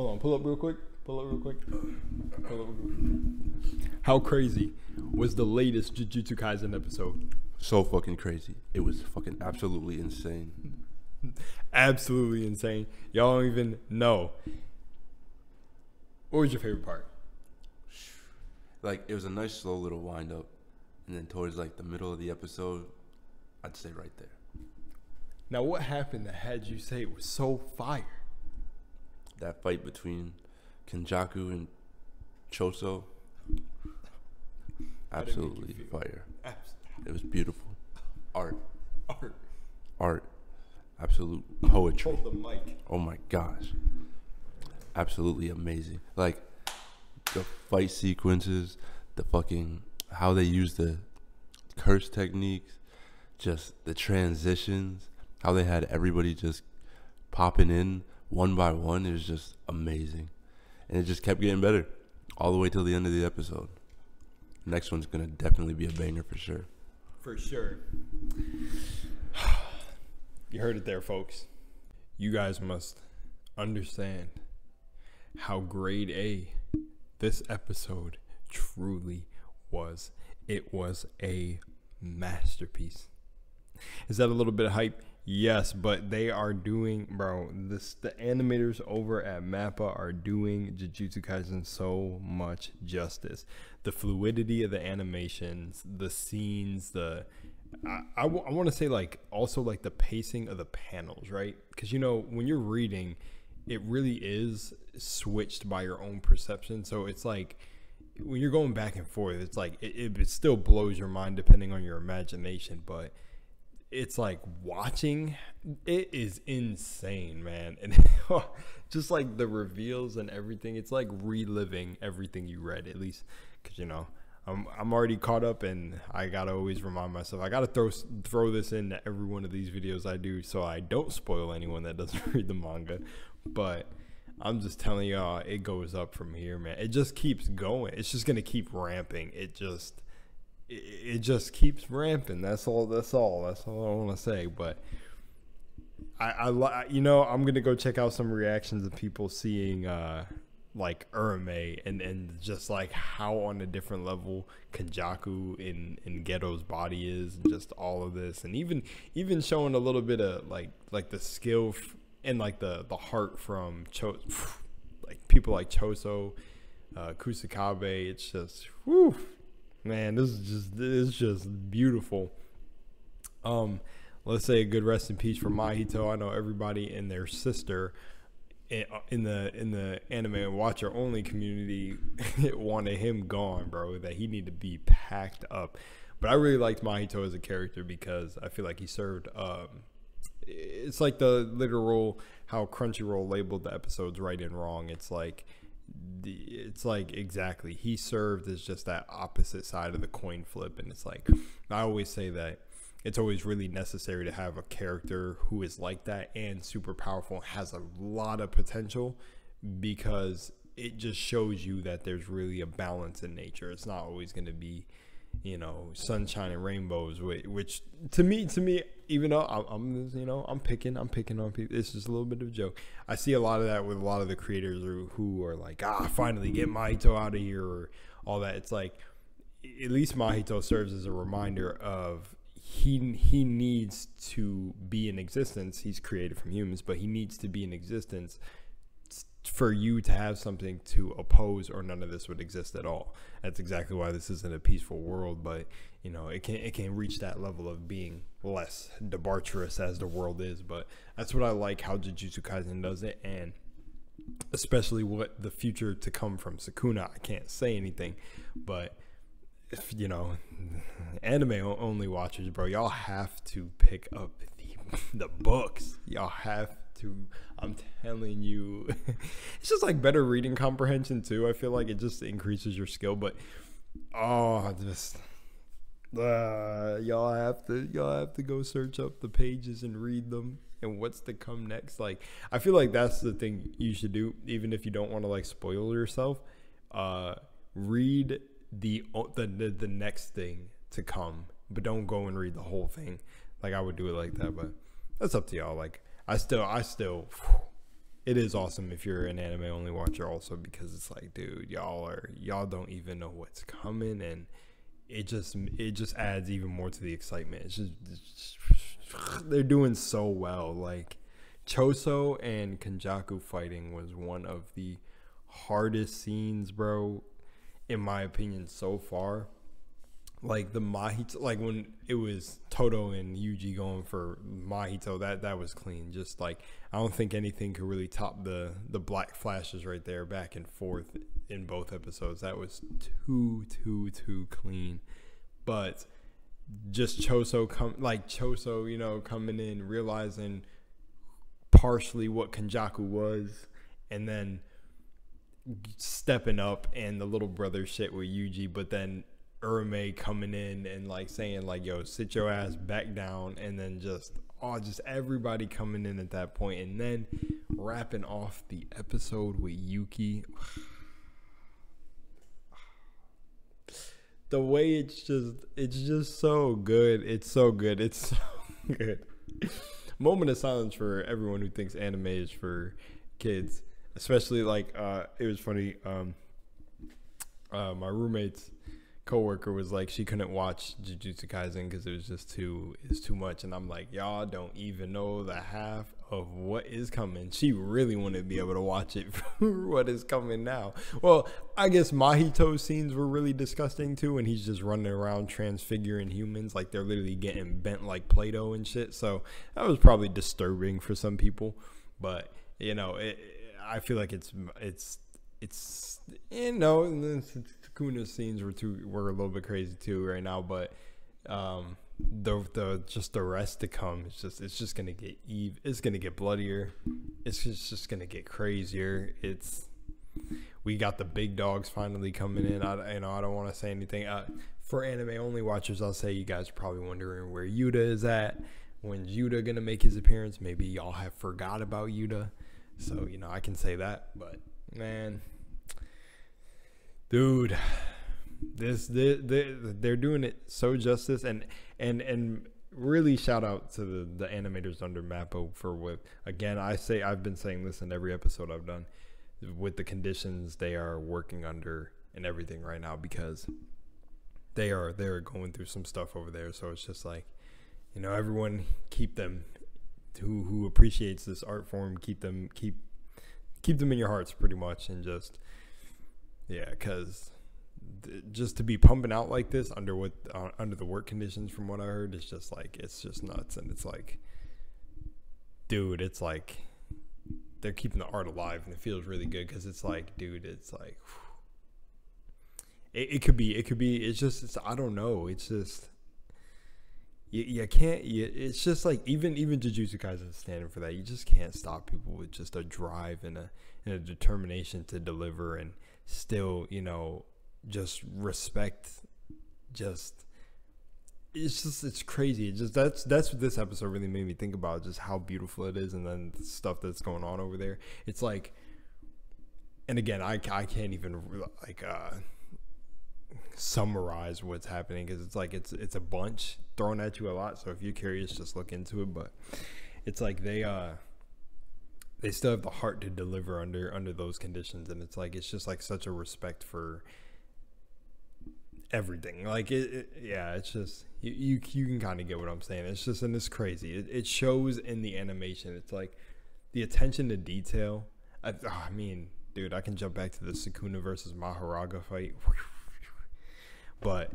Hold on, pull up real quick. Pull up real quick. Pull up real quick. How crazy was the latest Jujutsu Kaisen episode? So fucking crazy. It was fucking absolutely insane. Absolutely insane. Y'all don't even know. What was your favorite part? Like, it was a nice slow little wind up, and then towards like the middle of the episode, I'd say right there. Now, what happened that had you say it was so fire? That fight between Kenjaku and Choso, absolutely fire. It was beautiful. Art. Absolute poetry. Hold the mic. Oh my gosh. Absolutely amazing. Like, the fight sequences, the fucking, how they use the curse techniques, just the transitions, how they had everybody just popping in one by one. It was just amazing. And it just kept getting better all the way till the end of the episode. Next one's going to definitely be a banger for sure. For sure. You heard it there, folks. You guys must understand how grade A this episode truly was. It was a masterpiece. Is that a little bit of hype? Yes, but they are doing, bro, the animators over at MAPPA are doing Jujutsu Kaisen so much justice. The fluidity of the animations, the scenes, I want to say, like, also like the pacing of the panels, right? Because, you know, when you're reading, it really is switched by your own perception. So it's like when you're going back and forth, it's like it still blows your mind depending on your imagination, but it's like watching it is insane, man. And just like the reveals and everything, it's like reliving everything you read, at least, because, you know, I'm already caught up, and I gotta always remind myself, I gotta throw this into every one of these videos I do so I don't spoil anyone that doesn't read the manga. But I'm just telling y'all, it goes up from here, man. It just keeps going. It's just gonna keep ramping. It just keeps ramping. That's all I want to say. But I you know, I'm gonna go check out some reactions of people seeing like Urame and just like how on a different level Kenjaku in Geto's body is, and just all of this, and even showing a little bit of like the skill and like the heart from like people like Choso, Kusakabe. It's just, whew, man, this is just beautiful. Let's say a good rest in peace for Mahito. I know everybody and their sister in the anime watcher only community wanted him gone, bro, that he needed to be packed up. But I really liked Mahito as a character because I feel like he served it's like the literal how Crunchyroll labeled the episodes right and wrong. It's like exactly, he served as just that opposite side of the coin flip. And it's like, I always say that it's always really necessary to have a character who is like that and super powerful and has a lot of potential, because it just shows you that there's really a balance in nature. It's not always going to be, you know, sunshine and rainbows, which to me, even though I'm picking on people, it's just a little bit of a joke. I see a lot of that with a lot of the creators who are like, finally get Mahito out of here, or all that. It's like, at least Mahito serves as a reminder of he needs to be in existence. He's created from humans, but he needs to be in existence for you to have something to oppose, or none of this would exist at all. That's exactly why this isn't a peaceful world, but, you know, it can reach that level of being less debaucherous as the world is. But that's what I like how Jujutsu Kaisen does it, and especially what the future to come from Sukuna. I can't say anything, but if, you know, anime only watchers, bro, y'all have to pick up the books. Y'all have to. I'm telling you, it's just like better reading comprehension too. I feel like it just increases your skill. But y'all have to go search up the pages and read them and what's to come next. Like, I feel like that's the thing you should do, even if you don't want to like spoil yourself. Read the next thing to come, but don't go and read the whole thing. Like, I would do it like that, but that's up to y'all. Like, I still it is awesome if you're an anime only watcher also, because it's like, dude, y'all don't even know what's coming, and it just adds even more to the excitement. It's just they're doing so well. Like Choso and Kenjaku fighting was one of the hardest scenes, bro, in my opinion so far. Like the Mahito, like when it was Toto and Yuji going for Mahito, that was clean. Just like, I don't think anything could really top the black flashes right there back and forth in both episodes. That was too clean. But just Choso, you know, coming in, realizing partially what Kenjaku was, and then stepping up, and the little brother shit with Yuji, but then Urame coming in and like saying like, yo, sit your ass back down, and then just everybody coming in at that point, and then wrapping off the episode with Yuki. The way it's just so good. It's so good. It's so good. Moment of silence for everyone who thinks anime is for kids, especially like it was funny. My roommate's coworker was like, she couldn't watch Jujutsu Kaisen because it was just too much, and I'm like, y'all don't even know the half of what is coming. She really wanted to be able to watch it for what is coming now. Well, I guess Mahito's scenes were really disgusting too, and he's just running around transfiguring humans, like they're literally getting bent like Play-Doh and shit. So that was probably disturbing for some people, but you know, I feel like it's you know, and then Kuna's scenes were a little bit crazy too right now, but the rest to come, it's just gonna get it's gonna get bloodier, it's just gonna get crazier. We got the big dogs finally coming in. I don't want to say anything for anime only watchers. I'll say you guys are probably wondering where Yuta is at. When's Yuta gonna make his appearance? Maybe y'all have forgot about Yuta, so you know, I can say that. But man, dude, they're doing it so justice, and really shout out to the animators under Mappo for what, again, I've been saying this in every episode I've done, with the conditions they are working under and everything right now, because they're going through some stuff over there. So it's just like, you know, everyone keep them who appreciates this art form, keep them in your hearts pretty much, and just, yeah, because just to be pumping out like this under the work conditions, from what I heard, it's just like, it's just nuts. And it's like, dude, it's like they're keeping the art alive, and it feels really good, because it's like, dude, it's like, it could be, I don't know, it's just, you can't, it's just like, even Jujutsu Kaisen is standing for that. You just can't stop people with just a drive and a determination to deliver, and still, you know, just respect. Just, it's crazy. It just, that's what this episode really made me think about, just how beautiful it is, and then the stuff that's going on over there. It's like, and again, I can't even like summarize what's happening, because it's like it's a bunch thrown at you a lot. So if you're curious, just look into it. But it's like they still have the heart to deliver under those conditions, and it's like, it's just like such a respect for everything. Like yeah, it's just, you can kind of get what I'm saying. It's just, and it's crazy. It shows in the animation. It's like the attention to detail. I mean, dude, I can jump back to the Sukuna versus Maharaga fight, but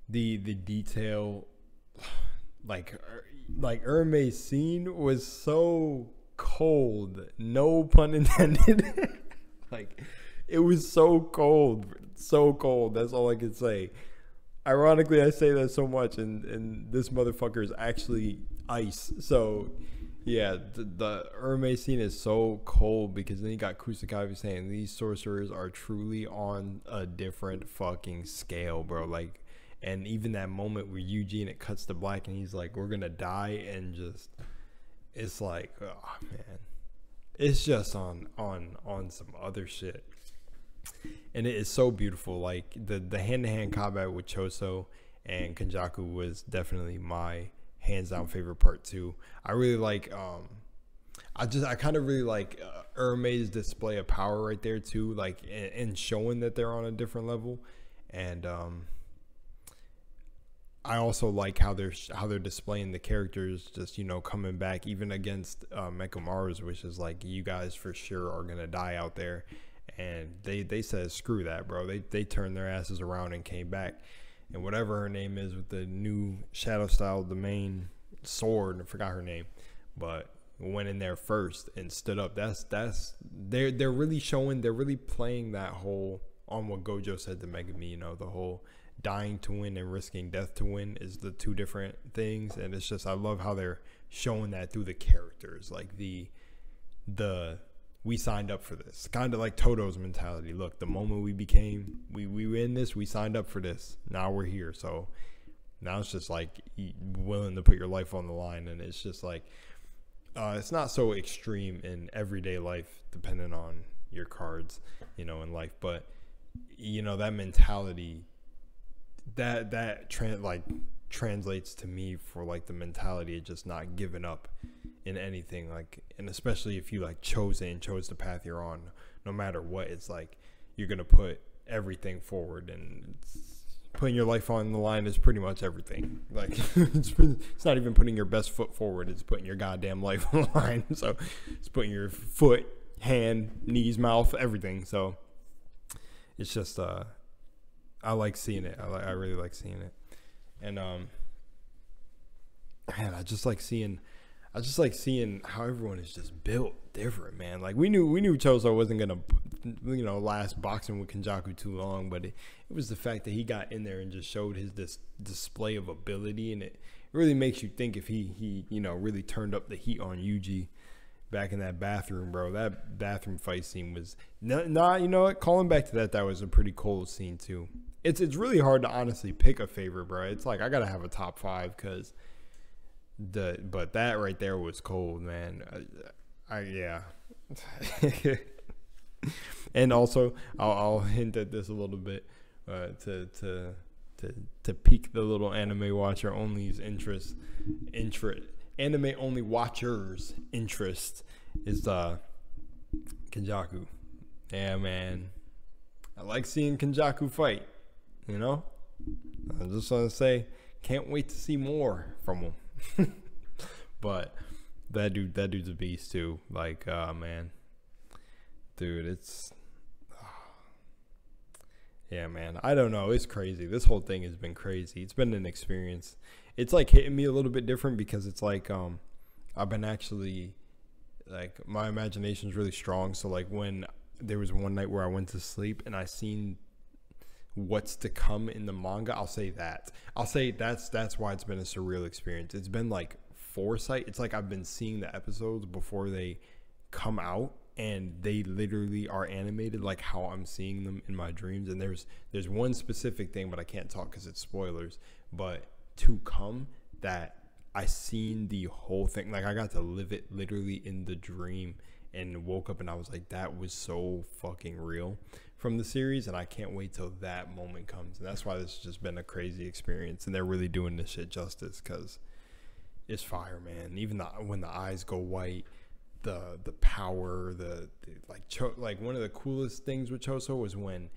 the detail, like Urame's scene was so cold, no pun intended. Like, it was so cold. That's all I can say. Ironically, I say that so much, and this motherfucker is actually ice. So yeah, the Urame scene is so cold, because then you got Kusakabe saying these sorcerers are truly on a different fucking scale, bro. Like, and even that moment where Eugene, it cuts to black, and he's like, we're gonna die, and just, it's like, oh man, it's just on some other shit. And it is so beautiful. Like the hand-to-hand combat with Choso and Kenjaku was definitely my hands down favorite part too. I really like I kind of really like Ermei's display of power right there too, like and showing that they're on a different level. And I also like how they're displaying the characters, just, you know, coming back even against Mechamaru's, which is like, you guys for sure are gonna die out there. And they said screw that, bro. They turned their asses around and came back. And whatever her name is with the new Shadow Style, the main sword, I forgot her name, but went in there first and stood up. They're really showing, they're really playing that whole, on what Gojo said to Megumi, you know, the whole dying to win and risking death to win is the two different things. And it's just, I love how they're showing that through the characters, like the we signed up for this, kind of like Toto's mentality. Look, the moment we were in this, we signed up for this, now we're here. So now it's just like willing to put your life on the line. And it's just like, it's not so extreme in everyday life, depending on your cards, you know, in life. But, you know, that mentality, that translates to me for like the mentality of just not giving up in anything, like, and especially if you like chose the path you're on, no matter what, it's like you're gonna put everything forward. And putting your life on the line is pretty much everything. Like it's not even putting your best foot forward, it's putting your goddamn life on the line. So it's putting your foot, hand, knees, mouth, everything. So it's just I like seeing it. I really like seeing it. And man, I just like seeing how everyone is just built different, man. Like we knew Choso wasn't gonna, you know, last boxing with Kenjaku too long, but it was the fact that he got in there and just showed his display of ability, and it really makes you think if he you know, really turned up the heat on Yuji back in that bathroom, bro. That bathroom fight scene was not, you know what, calling back to that was a pretty cold scene too. It's really hard to honestly pick a favorite, bro. It's like I gotta have a top 5 because but that right there was cold, man. Yeah. And also, I'll hint at this a little bit to pique the little anime watcher only's interest. Anime only watchers' interest is Kenjaku. Yeah, man. I like seeing Kenjaku fight. You know, I just want to say, can't wait to see more from him. But that dude's a beast too. Like, man, dude, it's yeah, man. I don't know. It's crazy. This whole thing has been crazy. It's been an experience. It's like hitting me a little bit different because it's like I've been actually, like, my imagination's really strong. So like when there was one night where I went to sleep and I seen what's to come in the manga, I'll say that's why it's been a surreal experience. It's been like foresight. It's like I've been seeing the episodes before they come out, and they literally are animated like how I'm seeing them in my dreams. And there's one specific thing, but I can't talk because it's spoilers, but to come, that I seen the whole thing. Like I got to live it literally in the dream, and woke up and I was like, that was so fucking real from the series. And I can't wait till that moment comes. And that's why this has just been a crazy experience. And they're really doing this shit justice because it's fire, man. Even when the eyes go white, the power, like one of the coolest things with Choso was when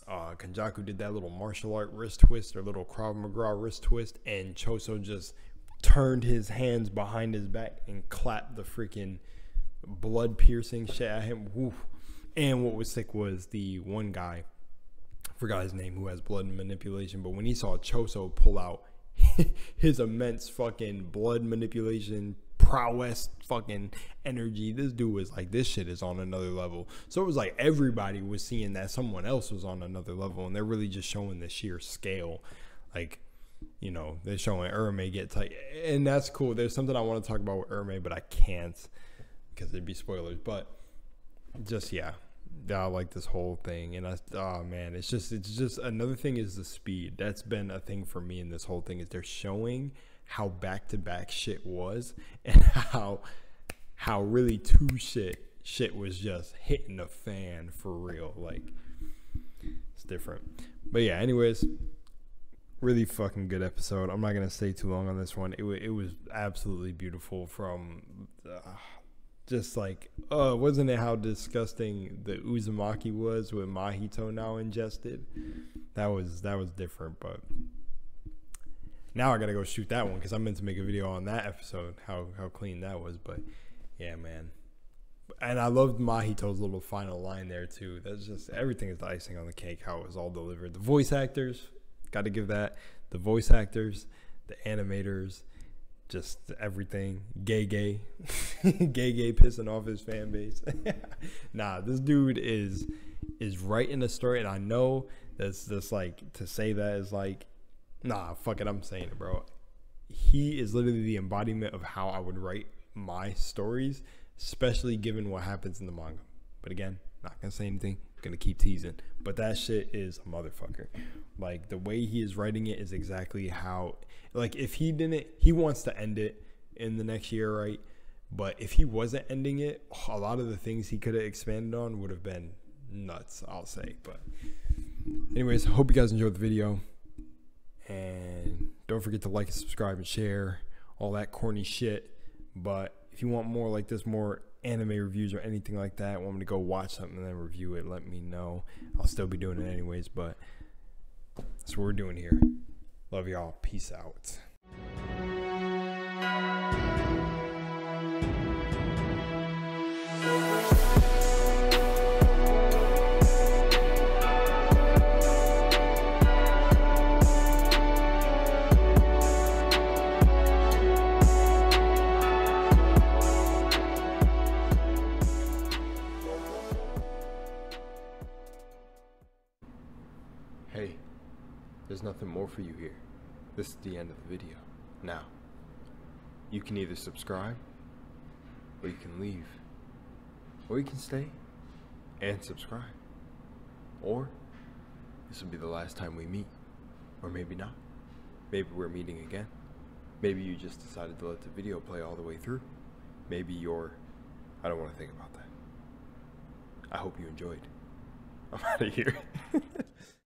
Kenjaku did that little martial art wrist twist, or little Krav Maga wrist twist, and Choso just turned his hands behind his back and clapped the freaking blood piercing shit at him. Woo. And what was sick was the one guy, I forgot his name, who has blood manipulation, but when he saw Choso pull out his immense fucking blood manipulation prowess fucking energy, this dude was like, this shit is on another level. So it was like everybody was seeing that someone else was on another level, and they're really just showing the sheer scale. Like, you know, they're showing Urame get tight, and that's cool. There's something I want to talk about with Urame, but I can't because it'd be spoilers. But just, yeah, I like this whole thing. And oh man, it's just another thing is the speed. That's been a thing for me in this whole thing, is they're showing how back-to-back shit was, and how really shit was just hitting the fan for real. Like, it's different. But yeah, anyways, really fucking good episode. I'm not gonna stay too long on this one. It was absolutely beautiful, from just like, wasn't it how disgusting the Uzumaki was with Mahito now ingested? That was different, but now I gotta go shoot that one because I meant to make a video on that episode, how clean that was. But yeah, man. And I loved Mahito's little final line there too. That's just, everything is the icing on the cake, how it was all delivered. The voice actors, got to give that. The voice actors, the animators, just everything. Gay pissing off his fan base. Nah, this dude is writing a story, and I know that's just like, to say that is like, nah, fuck it, I'm saying it, bro. He is literally the embodiment of how I would write my stories, especially given what happens in the manga. But again, not gonna say anything, gonna keep teasing. But that shit is a motherfucker. Like, the way he is writing it is exactly how, like, if he didn't, he wants to end it in the next year, right? But if he wasn't ending it, a lot of the things he could have expanded on would have been nuts, I'll say. But anyways, hope you guys enjoyed the video. And don't forget to like and subscribe and share, all that corny shit. But if you want more like this, more anime reviews or anything like that, want me to go watch something and then review it, let me know. I'll still be doing it anyways, but that's what we're doing here. Love y'all. Peace out. Hey, there's nothing more for you here. This is the end of the video. Now, you can either subscribe, or you can leave, or you can stay and subscribe. Or this will be the last time we meet, or maybe not. Maybe we're meeting again. Maybe you just decided to let the video play all the way through. Maybe you're, I don't want to think about that. I hope you enjoyed. I'm out of here.